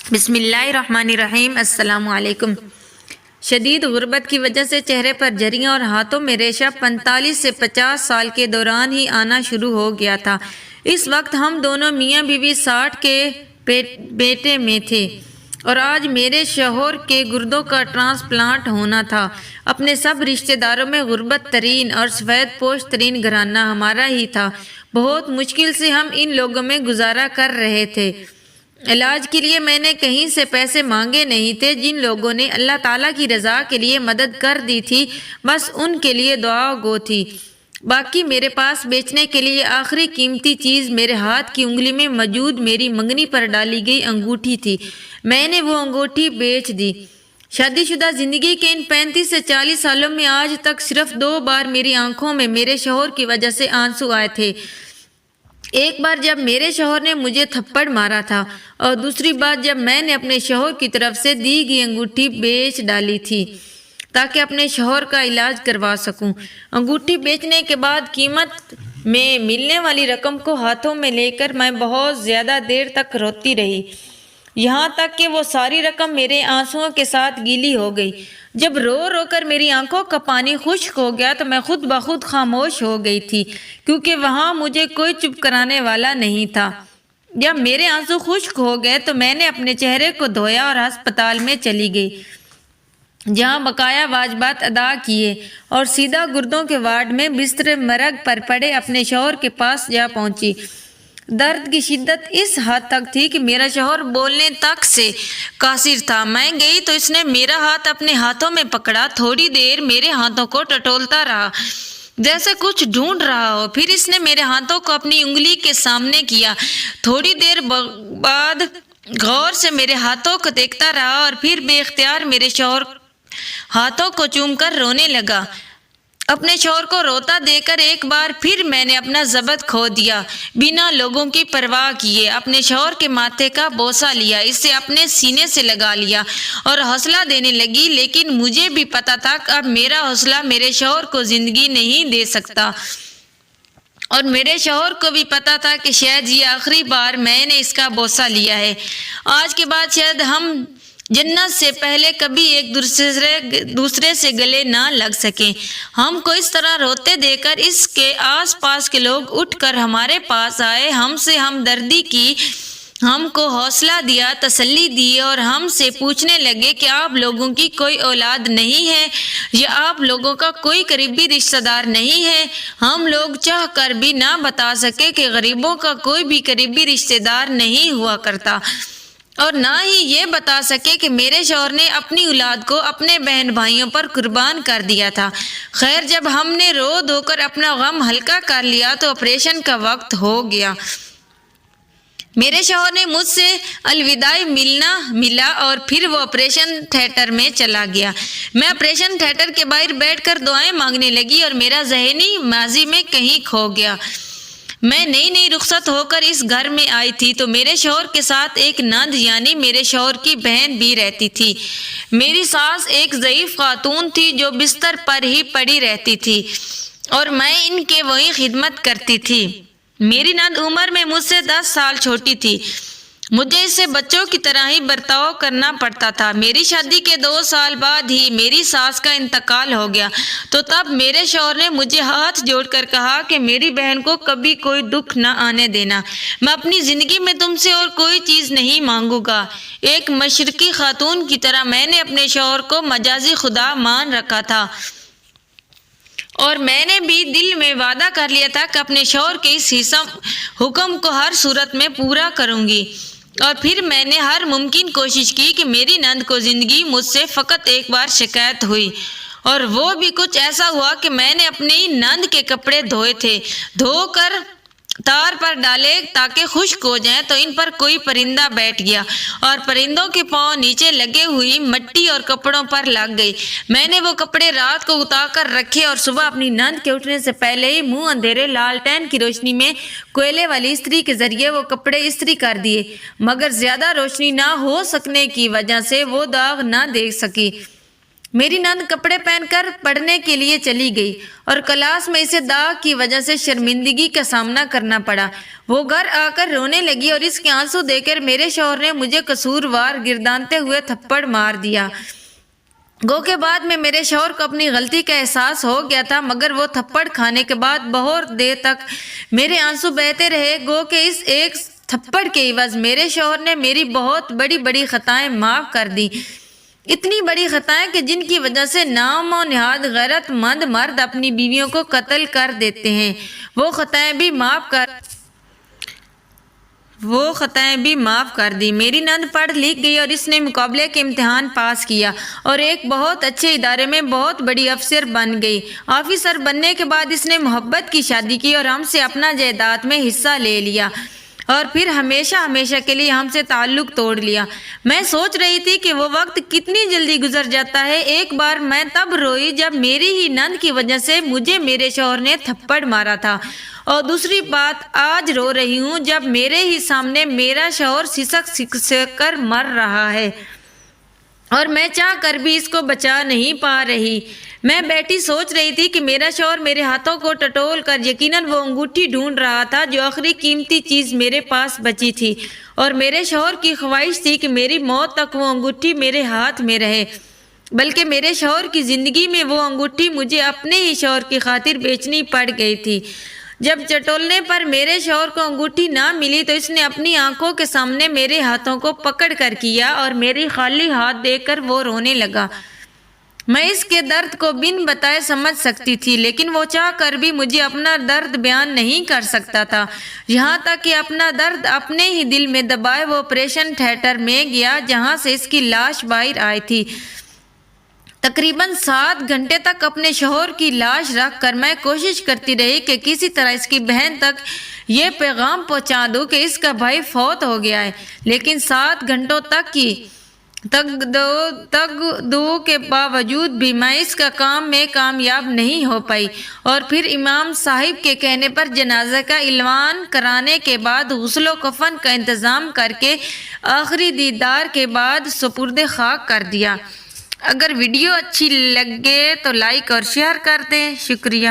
بسم اللہ الرحمن الرحیم۔ السلام علیکم۔ شدید غربت کی وجہ سے چہرے پر جریاں اور ہاتھوں میں ریشہ 45 سے 50 سال کے دوران ہی آنا شروع ہو گیا تھا۔ اس وقت ہم دونوں میاں بیوی 60 کے بیٹے میں تھے اور آج میرے شوہر کے گردوں کا ٹرانسپلانٹ ہونا تھا۔ اپنے سب رشتہ داروں میں غربت ترین اور سفید پوش ترین گھرانہ ہمارا ہی تھا۔ بہت مشکل سے ہم ان لوگوں میں گزارا کر رہے تھے۔ علاج کے لیے میں نے کہیں سے پیسے مانگے نہیں تھے۔ جن لوگوں نے اللہ تعالیٰ کی رضا کے لیے مدد کر دی تھی بس ان کے لیے دعا گو تھی۔ باقی میرے پاس بیچنے کے لیے آخری قیمتی چیز میرے ہاتھ کی انگلی میں موجود میری منگنی پر ڈالی گئی انگوٹھی تھی۔ میں نے وہ انگوٹھی بیچ دی۔ شادی شدہ زندگی کے ان 35 سے 40 سالوں میں آج تک صرف 2 بار میری آنکھوں میں میرے شوہر کی وجہ سے آنسو آئے تھے۔ ایک بار جب میرے شوہر نے مجھے تھپڑ مارا تھا اور دوسری بار جب میں نے اپنے شوہر کی طرف سے دی گئی انگوٹھی بیچ ڈالی تھی تاکہ اپنے شوہر کا علاج کروا سکوں۔ انگوٹھی بیچنے کے بعد قیمت میں ملنے والی رقم کو ہاتھوں میں لے کر میں بہت زیادہ دیر تک روتی رہی، یہاں تک کہ وہ ساری رقم میرے آنسوؤں کے ساتھ گیلی ہو گئی۔ جب رو رو کر میری آنکھوں کا پانی خشک ہو گیا تو میں خود بخود خاموش ہو گئی تھی، کیونکہ وہاں مجھے کوئی چپ کرانے والا نہیں تھا۔ جب میرے آنسو خشک ہو گئے تو میں نے اپنے چہرے کو دھویا اور ہسپتال میں چلی گئی، جہاں بقایا واجبات ادا کیے اور سیدھا گردوں کے وارڈ میں بستر مرگ پر پڑے اپنے شوہر کے پاس جا پہنچی۔ درد کی شدت اس حد تک تھی کہ میرا شوہر بولنے تک سے قاصر تھا۔ میں گئی تو اس نے میرا ہاتھ اپنے ہاتھوں میں پکڑا، تھوڑی دیر میرے ہاتھوں کو ٹٹولتا رہا جیسے کچھ ڈھونڈ رہا ہو، پھر اس نے میرے ہاتھوں کو اپنی انگلی کے سامنے کیا۔ تھوڑی دیر بعد غور سے میرے ہاتھوں کو دیکھتا رہا اور پھر بے اختیار میرے شوہر ہاتھوں کو چوم کر رونے لگا۔ اپنے شوہر کو روتا دیکھ کر ایک بار پھر میں نے اپنا ضبط کھو دیا، بنا لوگوں کی پرواہ کیے اپنے شوہر کے ماتھے کا بوسہ لیا، اسے اپنے سینے سے لگا لیا اور حوصلہ دینے لگی، لیکن مجھے بھی پتا تھا کہ اب میرا حوصلہ میرے شوہر کو زندگی نہیں دے سکتا، اور میرے شوہر کو بھی پتا تھا کہ شاید یہ آخری بار میں نے اس کا بوسہ لیا ہے۔ آج کے بعد شاید ہم جنت سے پہلے کبھی ایک دوسرے سے گلے نہ لگ سکیں۔ ہم کو اس طرح روتے دیکھ کر اس کے آس پاس کے لوگ اٹھ کر ہمارے پاس آئے، ہم سے ہمدردی کی، ہم کو حوصلہ دیا، تسلی دی اور ہم سے پوچھنے لگے کہ آپ لوگوں کی کوئی اولاد نہیں ہے یا آپ لوگوں کا کوئی قریبی رشتہ دار نہیں ہے۔ ہم لوگ چاہ کر بھی نہ بتا سکے کہ غریبوں کا کوئی بھی قریبی رشتہ دار نہیں ہوا کرتا، اور نہ ہی یہ بتا سکے کہ میرے شوہر نے اپنی اولاد کو اپنے بہن بھائیوں پر قربان کر دیا تھا۔ خیر، جب ہم نے رو دھو کر اپنا غم ہلکا کر لیا تو آپریشن کا وقت ہو گیا۔ میرے شوہر نے مجھ سے الوداعی ملا اور پھر وہ آپریشن تھیٹر میں چلا گیا۔ میں آپریشن تھیٹر کے باہر بیٹھ کر دعائیں مانگنے لگی اور میرا ذہنی ماضی میں کہیں کھو گیا۔ میں نئی رخصت ہو کر اس گھر میں آئی تھی تو میرے شوہر کے ساتھ ایک نند یعنی میرے شوہر کی بہن بھی رہتی تھی۔ میری ساس ایک ضعیف خاتون تھی جو بستر پر ہی پڑی رہتی تھی اور میں ان کے وہی خدمت کرتی تھی۔ میری نند عمر میں مجھ سے 10 سال چھوٹی تھی، مجھے اس سے بچوں کی طرح ہی برتاؤ کرنا پڑتا تھا۔ میری شادی کے 2 سال بعد ہی میری ساس کا انتقال ہو گیا تو تب میرے شوہر نے مجھے ہاتھ جوڑ کر کہا کہ میری بہن کو کبھی کوئی دکھ نہ آنے دینا، میں اپنی زندگی میں تم سے اور کوئی چیز نہیں مانگوں گا۔ ایک مشرقی خاتون کی طرح میں نے اپنے شوہر کو مجازی خدا مان رکھا تھا اور میں نے بھی دل میں وعدہ کر لیا تھا کہ اپنے شوہر کے اس حکم کو ہر صورت میں پورا کروں گی۔ اور پھر میں نے ہر ممکن کوشش کی کہ میری نند کو زندگی مجھ سے فقط ایک بار شکایت ہوئی، اور وہ بھی کچھ ایسا ہوا کہ میں نے اپنی نند کے کپڑے دھوئے تھے، دھو کر تار پر ڈالے تاکہ خشک ہو جائیں تو ان پر کوئی پرندہ بیٹھ گیا اور پرندوں کے پاؤں نیچے لگے ہوئی مٹی اور کپڑوں پر لگ گئی۔ میں نے وہ کپڑے رات کو اتار کر رکھے اور صبح اپنی نند کے اٹھنے سے پہلے ہی منہ اندھیرے لالٹین کی روشنی میں کوئلے والی استری کے ذریعے وہ کپڑے استری کر دیے، مگر زیادہ روشنی نہ ہو سکنے کی وجہ سے وہ داغ نہ دیکھ سکی۔ میری نند کپڑے پہن کر پڑھنے کے لیے چلی گئی اور کلاس میں اسے داغ کی وجہ سے شرمندگی کا سامنا کرنا پڑا۔ وہ گھر آ کر رونے لگی اور اس کے آنسو دیکھ کر میرے شوہر نے مجھے قصوروار گردانتے ہوئے تھپڑ مار دیا۔ گو کے بعد میں میرے شوہر کو اپنی غلطی کا احساس ہو گیا تھا، مگر وہ تھپڑ کھانے کے بعد بہت دیر تک میرے آنسو بہتے رہے۔ گو کہ اس ایک تھپڑ کے عوض میرے شوہر نے میری بہت بڑی بڑی خطائیں معاف کر دی، اتنی بڑی خطائیں کہ جن کی وجہ سے نام و نہاد غیرت مند مرد اپنی بیویوں کو قتل کر دیتے ہیں، وہ خطائیں بھی معاف کر دی۔ میری نند پڑھ لکھ گئی اور اس نے مقابلے کے امتحان پاس کیا اور ایک بہت اچھے ادارے میں بہت بڑی افسر بن گئی۔ آفیسر بننے کے بعد اس نے محبت کی شادی کی اور ہم سے اپنا جائیداد میں حصہ لے لیا اور پھر ہمیشہ ہمیشہ کے لیے ہم سے تعلق توڑ لیا۔ میں سوچ رہی تھی کہ وہ وقت کتنی جلدی گزر جاتا ہے۔ ایک بار میں تب روئی جب میری ہی نند کی وجہ سے مجھے میرے شوہر نے تھپڑ مارا تھا، اور دوسری بات آج رو رہی ہوں جب میرے ہی سامنے میرا شوہر سسک کر مر رہا ہے اور میں چاہ کر بھی اس کو بچا نہیں پا رہی۔ میں بیٹھی سوچ رہی تھی کہ میرا شوہر میرے ہاتھوں کو ٹٹول کر یقیناً وہ انگوٹھی ڈھونڈ رہا تھا جو آخری قیمتی چیز میرے پاس بچی تھی، اور میرے شوہر کی خواہش تھی کہ میری موت تک وہ انگوٹھی میرے ہاتھ میں رہے، بلکہ میرے شوہر کی زندگی میں وہ انگوٹھی مجھے اپنے ہی شوہر کی خاطر بیچنی پڑ گئی تھی۔ جب چٹولنے پر میرے شوہر کو انگوٹھی نہ ملی تو اس نے اپنی آنکھوں کے سامنے میرے ہاتھوں کو پکڑ کر کیا اور میری خالی ہاتھ دیکھ کر وہ رونے لگا۔ میں اس کے درد کو بن بتائے سمجھ سکتی تھی، لیکن وہ چاہ کر بھی مجھے اپنا درد بیان نہیں کر سکتا تھا، یہاں تک کہ اپنا درد اپنے ہی دل میں دبائے وہ آپریشن تھیٹر میں گیا جہاں سے اس کی لاش باہر آئی تھی۔ تقریباً 7 گھنٹے تک اپنے شوہر کی لاش رکھ کر میں کوشش کرتی رہی کہ کسی طرح اس کی بہن تک یہ پیغام پہنچا دوں کہ اس کا بھائی فوت ہو گیا ہے، لیکن 7 گھنٹوں تک کی تگدو کے باوجود بھی میں اس کا کام میں کامیاب نہیں ہو پائی، اور پھر امام صاحب کے کہنے پر جنازہ کا اعلان کرانے کے بعد غسل و کفن کا انتظام کر کے آخری دیدار کے بعد سپرد خاک کر دیا۔ اگر ویڈیو اچھی لگے تو لائک اور شیئر کر دیں۔ شکریہ۔